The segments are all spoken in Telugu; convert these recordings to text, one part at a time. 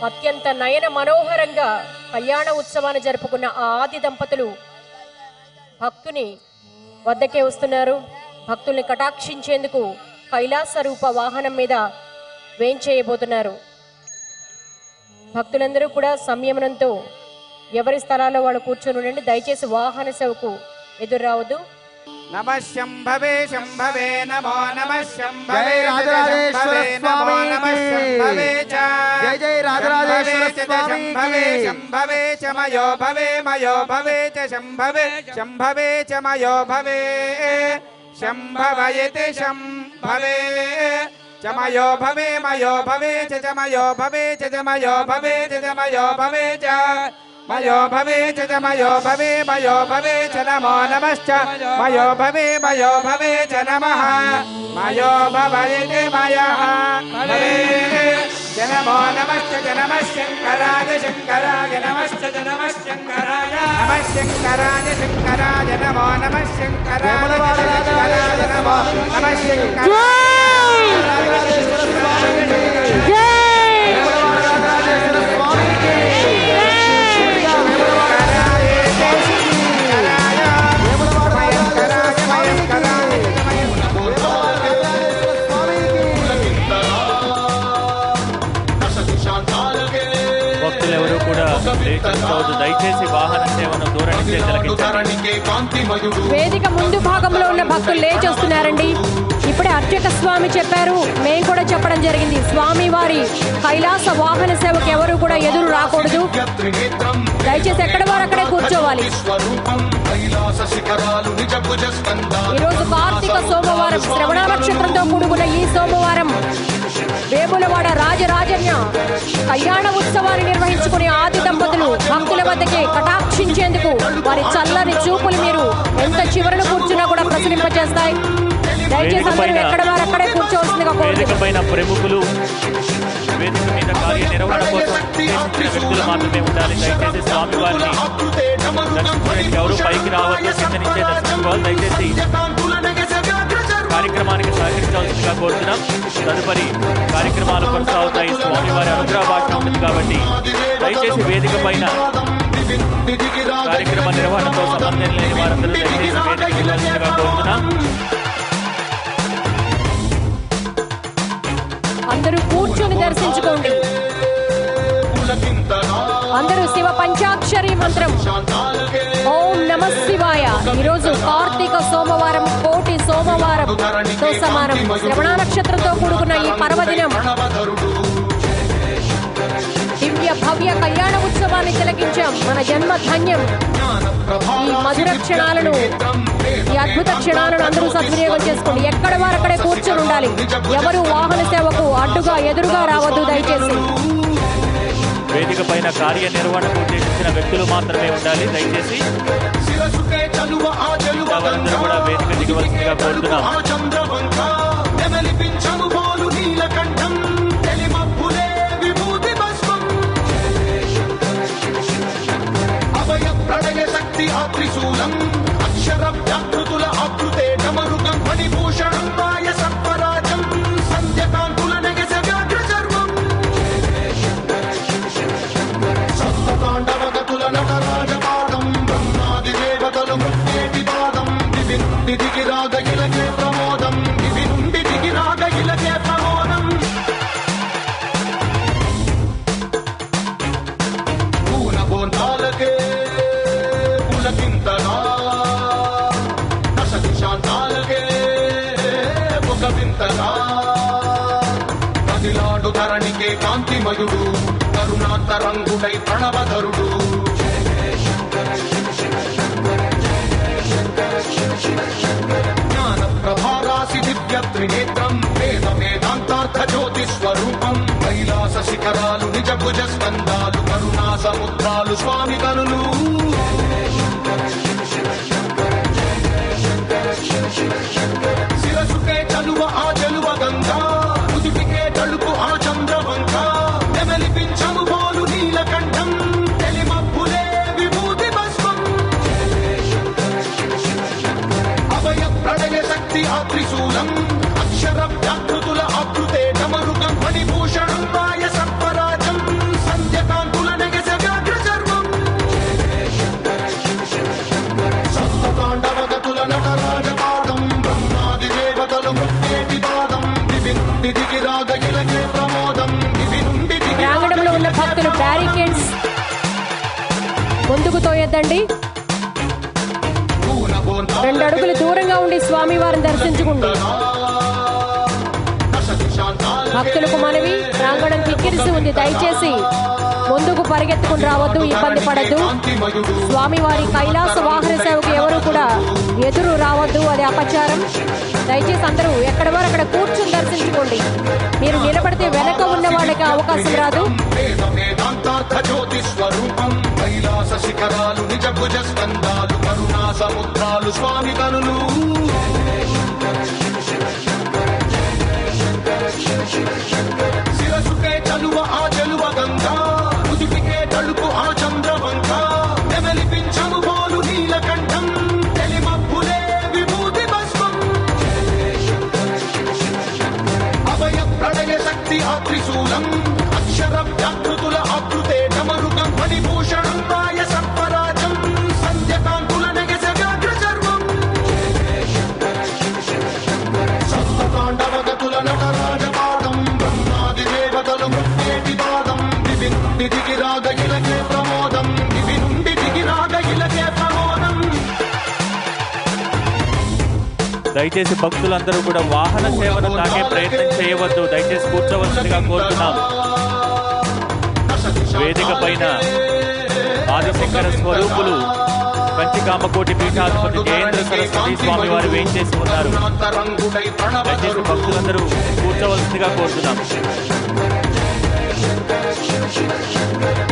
అత్యంత నయన మనోహరంగా కళ్యాణ ఉత్సవాన్ని జరుపుకున్న ఆ ఆది దంపతులు భక్తుని వద్దకే వస్తున్నారు. భక్తుల్ని కటాక్షించేందుకు కైలాస రూప వాహనం మీద వేంచేయబోతున్నారు. భక్తులందరూ కూడా సంయమనంతో ఎవరి స్థలాల్లో వాళ్ళు కూర్చొని ఉండండి. దయచేసి వాహన సేవకు ఎదురు రావద్దు. నమః శంభవే శంభవే నమో నమః శంభవే రాజరాజేశ్వర స్వామికి జై జై రాజరాజేశ్వర స్వామికి శంభవే చ మయో భవే మయో భవే చ శంభవే శంభవే చ మయో భవే శంభవయతే శంభవే చ మయో భవే మయో భవే చ మయో భవే చ మయో భవే చ మయో భవే చ మయో భవే చ మయో భవే మయో భవే చ నమో నమశ్చ మయో భవే చ నమః మయో భవయతే మయః భవే చ నమో నమశ్చ చ నమః శంకరాయ శంకరాయ నమశ్చ చ నమః శంకరాయ నమః శంకరాయ శంకరాయ నమో నమః శంకరాయ శంకరాయ నమో నమః శంకరాయ రాజరాజేశ్వర స్వామికి భక్తులెవరూ కూడా లేకపోవద్దు. దయచేసి వాహన సేవను దూరం నుంచి తిలకించండి. వేదిక ముందు భాగంలో ఉన్న భక్తులు లేచి వస్తున్నారండి. ఇప్పుడే అర్చక స్వామి చెప్పారు, మేము కూడా చెప్పడం జరిగింది. స్వామి వారి కైలాస వాహన సేవకు ఎవరు కూడా ఎదురు రాకూడదు. దయచేసి ఎక్కడ వారు అక్కడే కూర్చోవాలి. ఈరోజు కార్తీక సోమవారం, శ్రవణ నక్షత్రంతో కూడుకున్న ఈ సోమవారం వేములవాడ రాజరాజన్య కళ్యాణ ఉత్సవాన్ని నిర్వహించుకునే ఆది దంపతులు భక్తుల వద్దకే కటాక్షించేందుకు వారి చల్లని చూపులు మీరు ఎంత చివరను కూర్చున్నా కూడా ప్రసరింపచేస్తాయి. దయచేసి అందరూ ఎక్కడ వారు అక్కడే కూర్చోవలసిందిగా వేదిక పైన ప్రముఖులు, వేదిక మీద కార్యనిర్వహణ కోసం ఉద్దేశించిన వ్యక్తులు మాత్రమే ఉండాలి. దయచేసి స్వామి వారిని దర్శించడానికి ఎవరు పైకి రావద్దు, కింద నుంచే దర్శించుకోవాలి. దయచేసి కార్యక్రమానికి సహకరించాల్సిందిగా కోరుతున్నాం. తదుపరి కార్యక్రమాలు కొనసాగుతాయి. స్వామివారి అనుగ్రహ భాష ఉంటుంది కాబట్టి దయచేసి వేదిక పైన కార్యక్రమ నిర్వహణతో సంబంధం లేని వారందరూ దయచేసి వేదికకి వెళ్ళాల్సిందిగా కోరుతున్నాం. అందరూ కూర్చొని దర్శించుకోండి. అందరూ శివ పంచాక్షరి మంత్రం ఓం నమ శివాయ. ఈరోజు కార్తీక సోమవారం కోటి సోమవారంతో సమానం. శ్రవణ నక్షత్రంతో కూడుకున్న ఈ పర్వదినం దివ్య భవ్య కళ్యాణ ఉత్సవాన్ని తిలకించాం. మన జన్మ ధన్యం. ఈ మధుర క్షణాలను, ఈ అద్భుత క్షణాలను అందరూ సద్వినియోగం చేసుకోండి. ఎక్కడ వారు అక్కడే కూర్చొని ఉండాలి. ఎవరు వాహన సేవకు అడ్డుగా ఎదురుగా రావద్దు. దయచేసి వేదిక పైన కార్యనిర్వహణకు ఉద్దేశించిన వ్యక్తులు మాత్రమే ఉండాలి. దయచేసి వారందరూ కూడా వేదిక దిగవలసిందిగా కోరుతున్నాం. అక్షర వ్యాకృతుల ఆకృతే డమరుగం ఫణిభూషణం మాయ సత్వరాజం సంధ్యకాంతుల నగస వ్యాఘ్ర చర్మం సప్తతాండవగతుల నటరాజపాదం బ్రహ్మాది దేవతలు మృత్యేటి పాదం వివిండి దిగిరాగ ఇలకే ప్రమోదం వివి నుండి దిగిరాగ ఇలకే ప్రమోదం పూన బోందాలకే పులకింతగా కదిలాడు ధరణికే కాంతిమయుడు కరుణాంతరంగుడై ప్రణవధరుడు జ్ఞాన ప్రభారాసి దివ్య త్రినేత్రం వేద వేదాంతార్థ జ్యోతి స్వరూపం కైలాస శిఖరాలు నిజ భుజ స్కందాలు కరుణా సముద్రాలు స్వామి కనులు శిరసుకే చలువ ఆ చెలువ గంగా ఉదిపికే తలుపు ఆ చంద్రవంక నెమలిపించము బోలు నీలకంఠం తెలిమబ్బులే విభూతి భస్మం అభయ ప్రళయ శక్తి ఆ త్రిశూలం అక్షర వ్యాకృతుల ఆకృతే డమరుగం ఫణిభూషణం మాయ సత్వరాజం నుండి దిగి రాగ ఇలకే ప్రమోదం దివి నుండి దిగి ప్రాంగణంలో ఉన్న భక్తులు బ్యారికేడ్స్ ముందుకు తోయొద్దండి. 2 అడుగులు దూరంగా ఉండి స్వామివారిని దర్శించుకోండి. భక్తులకు మనవి, ప్రాంగణం కిక్కిరిసి ఉంది, దయచేసి ముందుకు పరిగెత్తుకుని రావద్దు, ఇబ్బంది పడద్దు. స్వామివారి కైలాస వాహన సేవకు ఎవరు కూడా ఎదురు రావద్దు, అది అపచారం. దయచేసి అందరూ ఎక్కడ వారు అక్కడ కూర్చుని దర్శించుకోండి. మీరు నిలబడితే వెనక ఉన్న వాళ్ళకి అవకాశం రాదు. కైలాస శిఖరాలు నిజ భుజ స్కందాలు కరుణా సముద్రాలు స్వామి కనులు శిరసుకే చలువ ఆ చెలువ గంగా ఉదుటికే తడుపు ఆ చంద్రవంక నెమలిపించము పోలు నీలకంఠం తెలిమప్పులే విభూతి భస్మం అభయ ప్రళయ శక్తి ఆ త్రిశూలం అక్షర వ్యాకృతుల ఆకృతే డమరుకం ఫణిభూషణం రాయ సత్వరాజం సంధ్యకాంతుల నెగస వ్యాఘ్ర చర్మం సప్తతాండవగతుల నటరాజపాదం బ్రహ్మాది దేవతలు మృత్యేటి పాదం దివి నుండి దిగి రాగ ఇలకే ప్రమోదం దివి నుండి దిగి రాగ ఇలకే ప్రమోదం. దయచేసి భక్తులందరూ కూడా వాహన సేవను తాకే ప్రయత్నం చేయవద్దు. దయచేసి కూర్చోవలసిందిగా కోరుతున్నాం. వేదిక పైన ఆదిశంకర స్వరూపులు కంచి కామకోటి పీఠాధిపతి జయేంద్ర సరస్వతి స్వామి వారు వేయించేసి ఉన్నారు. దయచేసి భక్తులందరూ కూర్చోవలసిందిగా కోరుతున్నాం.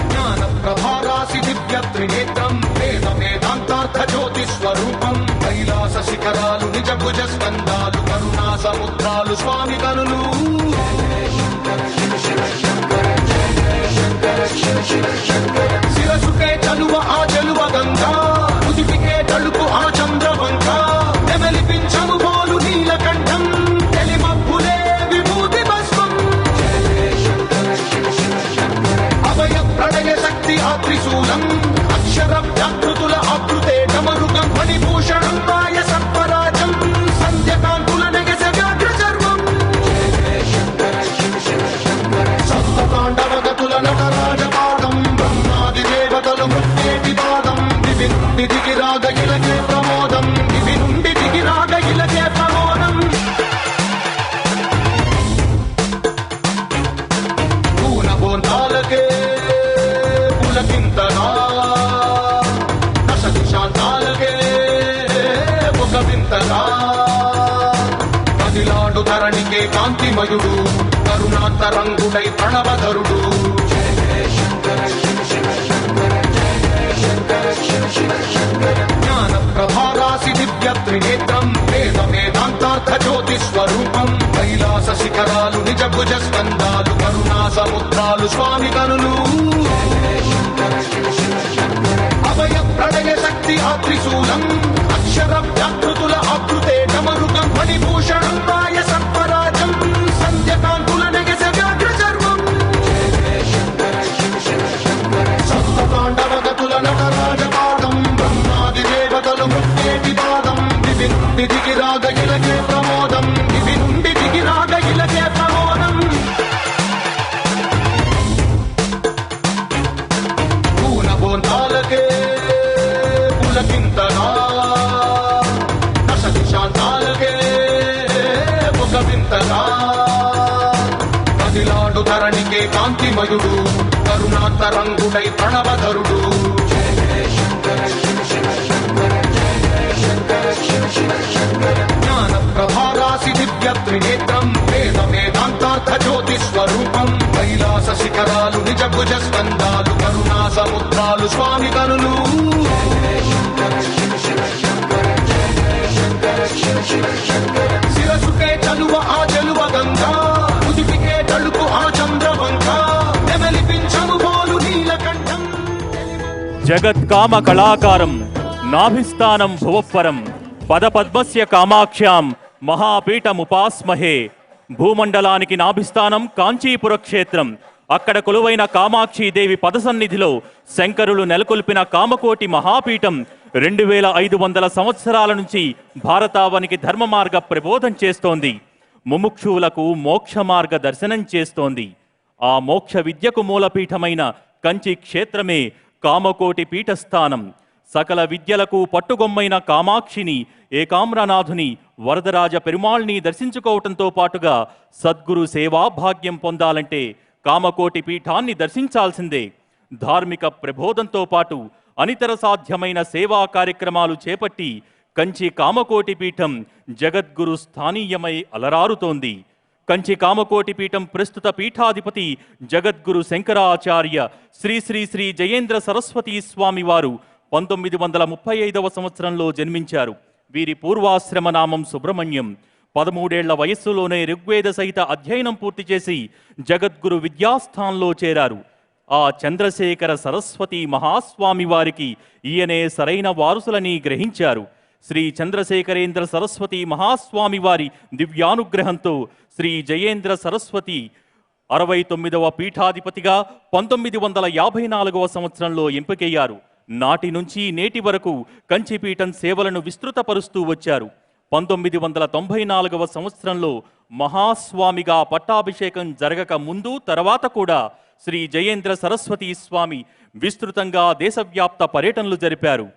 జ్ఞాన ప్రభారాసి దివ్య త్రినేత్రం వేద వేదాంతార్థ జ్యోతి స్వరూపం కైలాస శిఖరాలు నిజ భుజ స్కందాలు కరుణా సముద్రాలు స్వామి కనులు శిరసుకే చలువ ఆ చెలువ గంగా ఉదిటికే తడుపు ఆ చంద్రవంక నెమలిపించము పోలు నీలకంఠం తెలిమప్పులే విభూతి భస్మం అభయ ప్రళయ శక్తి ఆ త్రిశూలం అక్షర వ్యాకృతుల ఆకృతే డమరుకం ఫణిభూషణం రాయ సత్వరాజం సంధ్యకాంతుల నెగస వ్యాఘ్ర చర్మం సప్తతాండవగతుల నటరాజపాదం బ్రహ్మాది దేవతలు మృత్యేటి పాదం దివి నుండి దిగి రాగ ఇలకే ప్రమోదం దివి నుండి దిగి రాగ ఇలకే ప్రమోదం. పూన బోంతాలకే పులకింతగా దశ దిశాంతాలకే ఒక వింతగా కదిలాడు ధరణికే కాంతిమయుడు కరుణాంతరంగుడై ప్రణవధరుడు జ్ఞాన ప్రభారాసి దివ్య త్రినేత్రం వేద వేదాంతార్థ జ్యోతి స్వరూపం కైలాస శిఖరాలు నిజ భుజ స్కందాలు కరుణా సముద్రాలు స్వామి కనులు అభయ ప్రళయ శక్తి ఆ త్రిశూలం అక్షర వ్యాకృతుల ఆకృతే డమరుకం ఫణిభూషణం రాయ సత్వరాజం సంధ్యకాంతుల నెగస వ్యాఘ్ర చర్మం సప్తతాండవగతుల నటరాజపాదం బ్రహ్మాది దేవతలు మృత్యేటి పాదం దివి నుండి దిగి రాగ ఇలకే ప్రమోదం దివి నుండి దిగి రాగ ఇలకే ప్రమోదం. పూన బోంతాలకే పులకింతగా దశ దిశాంతాలకే ఒక వింతగా కదిలాడు ధరణికే కాంతిమయుడు కరుణాంతరంగుడై ప్రణవధరుడు జ్ఞాన ప్రభారాసి దివ్య త్రినేత్రం వేద వేదాంతార్థ జ్యోతి స్వరూపం కైలాస శిఖరాలు నిజ భుజ స్కందాలు కరుణా సముద్రాలు స్వామి కనులు శిరసుకే చలువ ఆ చెలువ గంగా ఉదిటికే తడుపు ఆ చంద్రవంక నెమలిపించము పోలు నీలకంఠం. జగత్కామ కళాకారం నాభిస్థానం భువఃపరం పదపద్మస్య కామాక్ష్యాం మహాపీఠముపాస్మహే. భూమండలానికి నాభిస్థానం కాంచీపుర క్షేత్రం. అక్కడ కొలువైన కామాక్షీదేవి పదసన్నిధిలో శంకరులు నెలకొల్పిన కామకోటి మహాపీఠం 2500 సంవత్సరాల నుంచి భారతావనికి ధర్మ మార్గ ప్రబోధం చేస్తోంది. ముముక్షువులకు మోక్ష మార్గ దర్శనం చేస్తోంది. ఆ మోక్ష విద్యకు మూలపీఠమైన కంచి క్షేత్రమే కామకోటి పీఠస్థానం. సకల విద్యలకు పట్టుగొమ్మైన కామాక్షిని, ఏకామ్రనాథుని, వరదరాజ పెరుమాళ్ని దర్శించుకోవటంతో పాటుగా సద్గురు సేవా భాగ్యం పొందాలంటే కామకోటి పీఠాన్ని దర్శించాల్సిందే. ధార్మిక ప్రబోధంతో పాటు అనితర సాధ్యమైన సేవా కార్యక్రమాలు చేపట్టి కంచి కామకోటి పీఠం జగద్గురు స్థానీయమై అలరారుతోంది. కంచి కామకోటి పీఠం ప్రస్తుత పీఠాధిపతి జగద్గురు శంకరాచార్య శ్రీ శ్రీ శ్రీ జయేంద్ర సరస్వతీ స్వామి వారు 1935వ సంవత్సరంలో జన్మించారు. వీరి పూర్వాశ్రమ నామం సుబ్రహ్మణ్యం. 13 ఏళ్ల వయస్సులోనే ఋగ్వేద సహిత అధ్యయనం పూర్తి చేసి జగద్గురు విద్యాస్థాన్లో చేరారు. ఆ చంద్రశేఖర సరస్వతి మహాస్వామి వారికి ఈయనే సరైన వారసులని గ్రహించారు. శ్రీ చంద్రశేఖరేంద్ర సరస్వతి మహాస్వామి వారి దివ్యానుగ్రహంతో శ్రీ జయేంద్ర సరస్వతి 69వ పీఠాధిపతిగా 1954వ సంవత్సరంలో ఎంపికయ్యారు. నాటి నుంచి నేటి వరకు కంచిపీఠం సేవలను విస్తృతపరుస్తూ వచ్చారు. 1994వ సంవత్సరంలో మహాస్వామిగా పట్టాభిషేకం జరగక ముందు తర్వాత కూడా శ్రీ జయేంద్ర సరస్వతి స్వామి విస్తృతంగా దేశవ్యాప్త పర్యటనలు జరిపారు.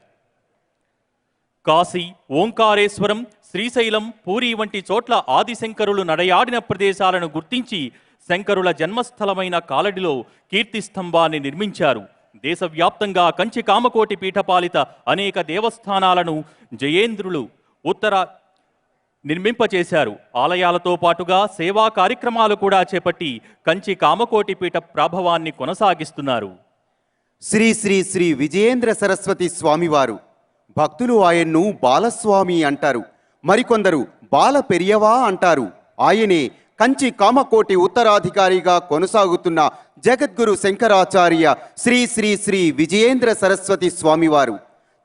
కాశీ, ఓంకారేశ్వరం, శ్రీశైలం, పూరి వంటి చోట్ల ఆదిశంకరులు నడయాడిన ప్రదేశాలను గుర్తించి శంకరుల జన్మస్థలమైన కాలడిలో కీర్తిస్తంభాన్ని నిర్మించారు. దేశవ్యాప్తంగా కంచి కామకోటి పీఠపాలిత అనేక దేవస్థానాలను జయేంద్రులు నిర్మింపచేశారు. ఆలయాలతో పాటుగా సేవా కార్యక్రమాలు కూడా చేపట్టి కంచి కామకోటి పీఠ ప్రాభవాన్ని కొనసాగిస్తున్నారు. శ్రీ శ్రీ శ్రీ విజయేంద్ర సరస్వతి స్వామివారు. భక్తులు ఆయన్ను బాలస్వామి అంటారు, మరికొందరు బాల పెరియవా అంటారు. ఆయనే కంచి కామకోటి ఉత్తరాధికారిగా కొనసాగుతున్న జగద్గురు శంకరాచార్య శ్రీ శ్రీ శ్రీ విజయేంద్ర సరస్వతి స్వామివారు.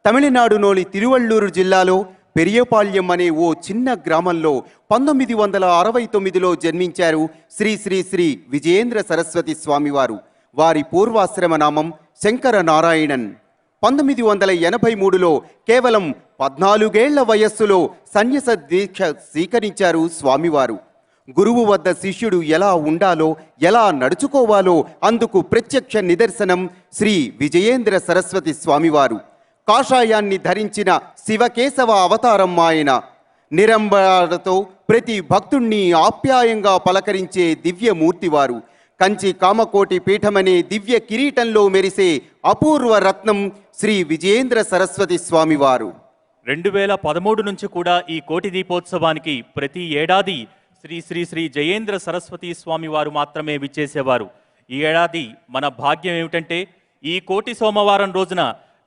తమిళనాడులోని తిరువళ్ళూరు జిల్లాలో పెరియపాళ్యం అనే ఓ చిన్న గ్రామంలో 1969లో జన్మించారు శ్రీ శ్రీ శ్రీ విజయేంద్ర సరస్వతి స్వామివారు. వారి పూర్వాశ్రమ నామం శంకర నారాయణన్. 1983లో కేవలం 14 ఏళ్ల వయస్సులో సన్యాస దీక్ష స్వీకరించారు స్వామివారు. గురువు వద్ద శిష్యుడు ఎలా ఉండాలో, ఎలా నడుచుకోవాలో అందుకు ప్రత్యక్ష నిదర్శనం శ్రీ విజయేంద్ర సరస్వతి స్వామివారు. కాషాయాన్ని ధరించిన శివకేశవ అవతారం ఆయన. నిరంబరతో ప్రతి భక్తుణ్ణి ఆప్యాయంగా పలకరించే దివ్యమూర్తివారు. కంచి కామకోటి పీఠమనే దివ్య కిరీటంలో మెరిసే అపూర్వ రత్నం శ్రీ విజయేంద్ర సరస్వతి స్వామివారు. 2013 నుంచి కూడా ఈ కోటి దీపోత్సవానికి ప్రతి ఏడాది శ్రీ శ్రీ శ్రీ జయేంద్ర సరస్వతి స్వామి వారు మాత్రమే విచ్చేసేవారు. ఈ ఏడాది మన భాగ్యం ఏమిటంటే ఈ కోటి సోమవారం రోజున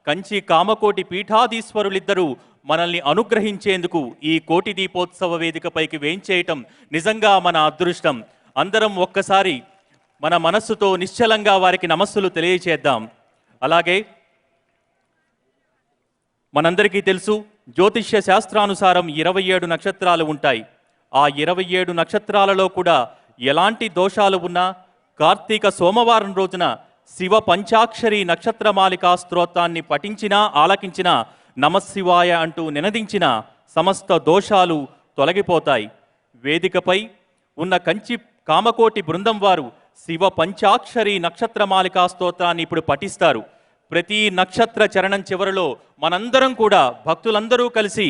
కంచి కామకోటి పీఠాధీశ్వరులిద్దరూ మనల్ని అనుగ్రహించేందుకు ఈ కోటి దీపోత్సవ వేదికపైకి వేంచేయటం నిజంగా మన అదృష్టం. అందరం ఒక్కసారి మన మనస్సుతో నిశ్చలంగా వారికి నమస్సులు తెలియచేద్దాం. అలాగే మనందరికీ తెలుసు, జ్యోతిష్య శాస్త్రానుసారం 27 నక్షత్రాలు ఉంటాయి. ఆ 27 నక్షత్రాలలో కూడా ఎలాంటి దోషాలు ఉన్నా కార్తీక సోమవారం రోజున శివ పంచాక్షరి నక్షత్రమాలికా స్తోత్రాన్ని పఠించినా ఆలకించినా నమశివాయ అంటూ నినదించిన సమస్త దోషాలు తొలగిపోతాయి. వేదికపై ఉన్న కంచి కామకోటి బృందం వారు శివ పంచాక్షరి నక్షత్రమాలికా స్తోత్రాన్ని ఇప్పుడు పఠిస్తారు. ప్రతి నక్షత్ర చరణం చివరిలో మనందరం కూడా భక్తులందరూ కలిసి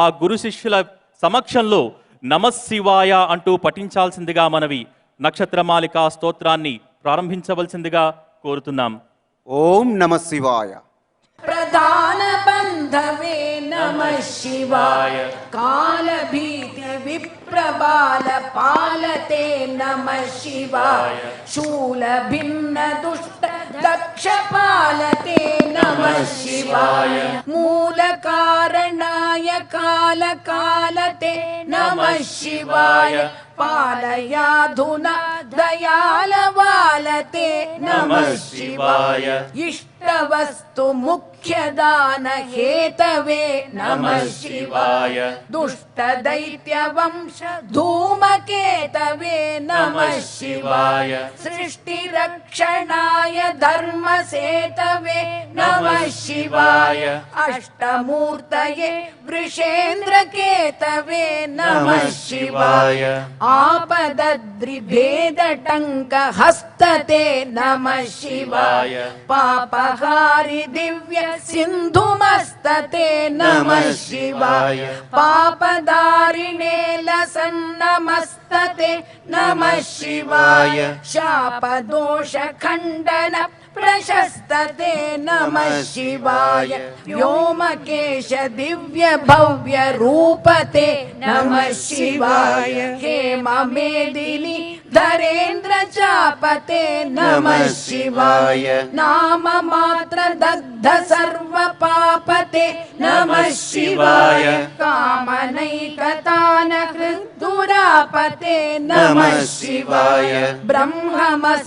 ఆ గురు శిష్యుల సమక్షంలో నమశివాయ అంటూ పఠించాల్సిందిగా మనవి. నక్షత్రమాలికా స్తోత్రాన్ని ప్రారంభించవలసిందిగా కోరుతున్నాం. ఓం నమ శివాయ. ప్రధాన బంధవే నమః శివాయ. కాల భీతి విప్రబాల పాలతే నమః శివాయ. శూల భిన్న దుష్ట దక్ష పాలతే నమః శివాయ. మూల కారణాయ కాల కాలతే నమః శివాయ. పాలయాధునా దయాల వాలతే నమః శివాయ. ఇష్టవస్తు ముఖ్య मुख्यदान हेतवे नमः शिवाय दुष्ट दैत्य वंश धूमकेतवे नमः शिवाय सृष्टि रक्षणाय धर्म सेतवे नमः शिवाय अष्टमूर्तये वृषेन्द्र केतवे नमः शिवाय आपदद्रिभेदटङ्क हस्तते नमः शिवाय पापहारि दिव्य सिन्धुमस्तते नमः शिवाय पापदारिणे लसन्नमस्तते नमः शिवाय शापदोष खण्डन प्रशस्तते नमः शिवाय व्योमकेश दिव्य भव्य रूपते नमः शिवाय हेम मेदिनी धरेन्द्र चापते नमः शिवाय नाम मात्र दग्ध सर्व पापते नमः शिवाय कामनैकतान हृद्दुरापते नमः शिवाय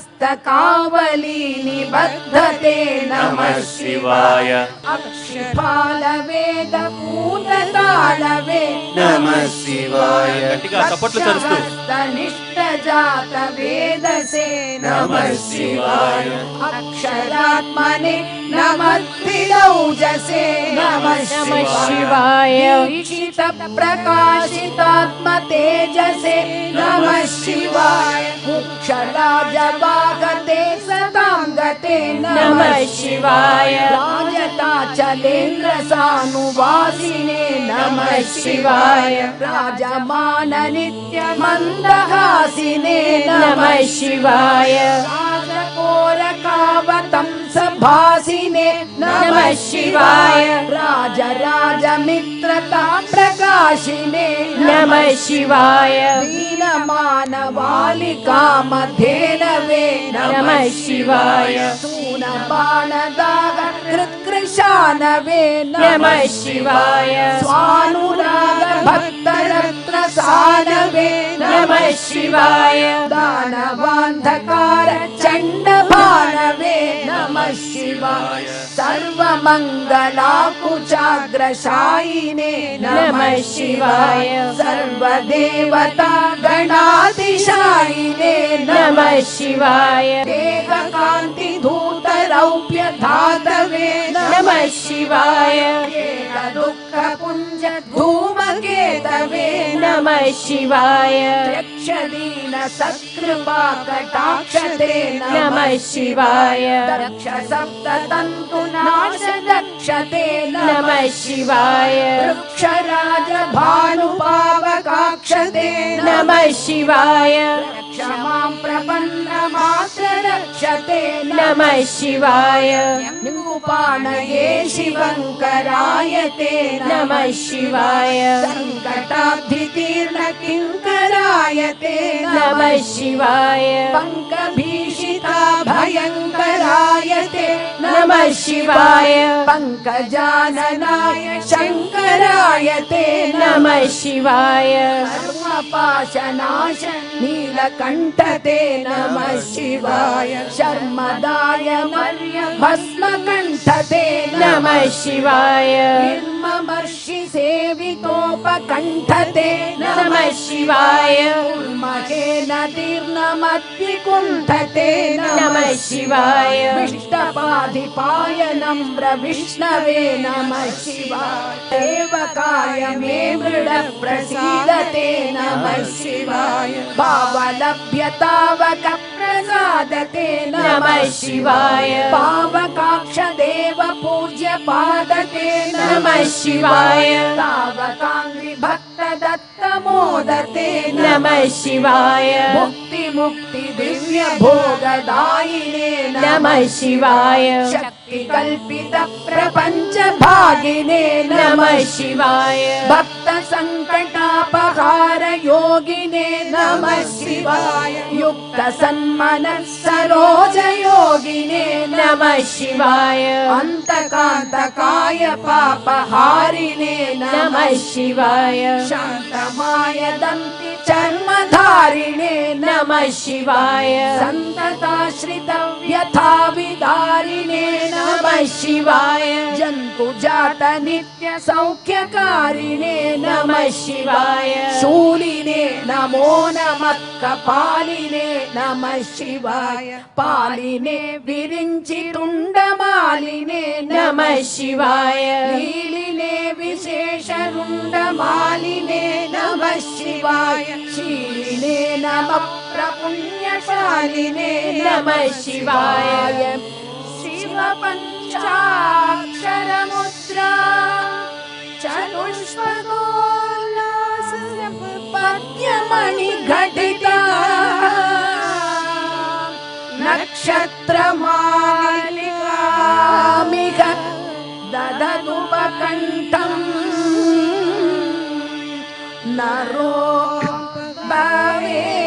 ब्रह्ममस्तकावली निबद्धते नमः शिवाय अक्षिपालवेद पूततालवे नमः शिवाय గట్టిగా చప్పట్లు చరుస్తూ निष्ठ जात वेदसे नमः शिवाय अक्षरात्मने नमद्भिदौजसे नमः शिवाय दीक्षित प्रकाशितात्म तेजसे नमः शिवाय मुक्षराजवागते सतां गते नमः शिवाय राजताचलेन्द्र सानुवासिने नमः शिवाय राजमान नित्य मन्दहासिने नमः शिवाय राजकोरकावतं सभासिने नमः शिवाय राजराजमित्रता प्रकाशिने नमः शिवाय दीनमानवालिकामधेनवे नमः शिवाय सूनबाणदाग कृत्कृशानवे नमः शिवाय स्वानुराग भक्तरत्न सानवे नमः शिवाय दानवान्धकार चण्डभानवे नमः शिवाय सर्वमङ्गलाकुचाग्रशायिने नमः शिवाय सर्वदेवता गणातिशायिने नमः शिवाय देहकान्ति धूतरौप्य धातवे नमः शिवाय दुःख पुञ्ज धूमकेतवे नमः शिवाय रक्षदीन सत्कृपा कटाक्षते नमः शिवाय दक्ष सप्त तन्तु नाश दक्षते नमः शिवाय वृक्षराज भानुपावकाक्षते नमः शिवाय क्षमां प्रपन्नमात्र रक्षते नमः शिवाय निरूपाणये शिवङ्करायते नमः शिवाय सङ्कटाब्धितीर्न किङ्करायते नमः शिवाय पङ्कभीषिता भयङ्करायते नमः शिवाय पङ्कजाननाय शङ्करायते नमः शिवाय सर्वपाशनाश नीलकण्ठते नमः शिवाय शर्मदाय मर्य भस्मकण्ठते नमः शिवाय निर्ममर्षि सेवितोपकण्ठते नमः शिवाय उन्महेन तीर्णमद्विकुण्ठते नमः शिवाय विष्टपाधिपाय नम्र विष्णवे नमः शिवाय देवकाय मे मृड प्रसीदते नमः शिवाय भावलभ्यतावक प्रसादते नमः शिवाय पावकाक्ष देव पूज्य पादते नमः शिवाय तावकाङ्ग्रि भक्त दत्त मोदते नमः शिवाय मुक्ति मुक्ति दिव्य भोगदायिने नमः शिवाय शक्ति कल्पित प्रपंच भागिने नमः शिवाय भक्त संकटापहार योगिने नमः शिवाय युक्त सन्मन सरोज योगिने नमः शिवाय अंतकांतकाय पापहारिणे नमः शिवाय शांतमाय दंति चर्मधार कारिणे नमः शिवाय संतताश्रित व्यथा विदारिणे नमः शिवाय जंतु जात नित्य सौख्यकारिणे नमः शिवाय शूलिने नमो नमः कपालिने नमः शिवाय पालिने विरिंचि तुंडमालिने नमः शिवाय लीलिने विशेष रुंडमालिने नमः शिवाय शीलिने नमः प्रपुण्यशालिने नमः शिवाय शिव पंचाक्षर मुद्रा चतुष्पदोल्लास पद्यमणि घटिता नक्षत्र मालिकामिक दददुपकण्ठम् नरो भवे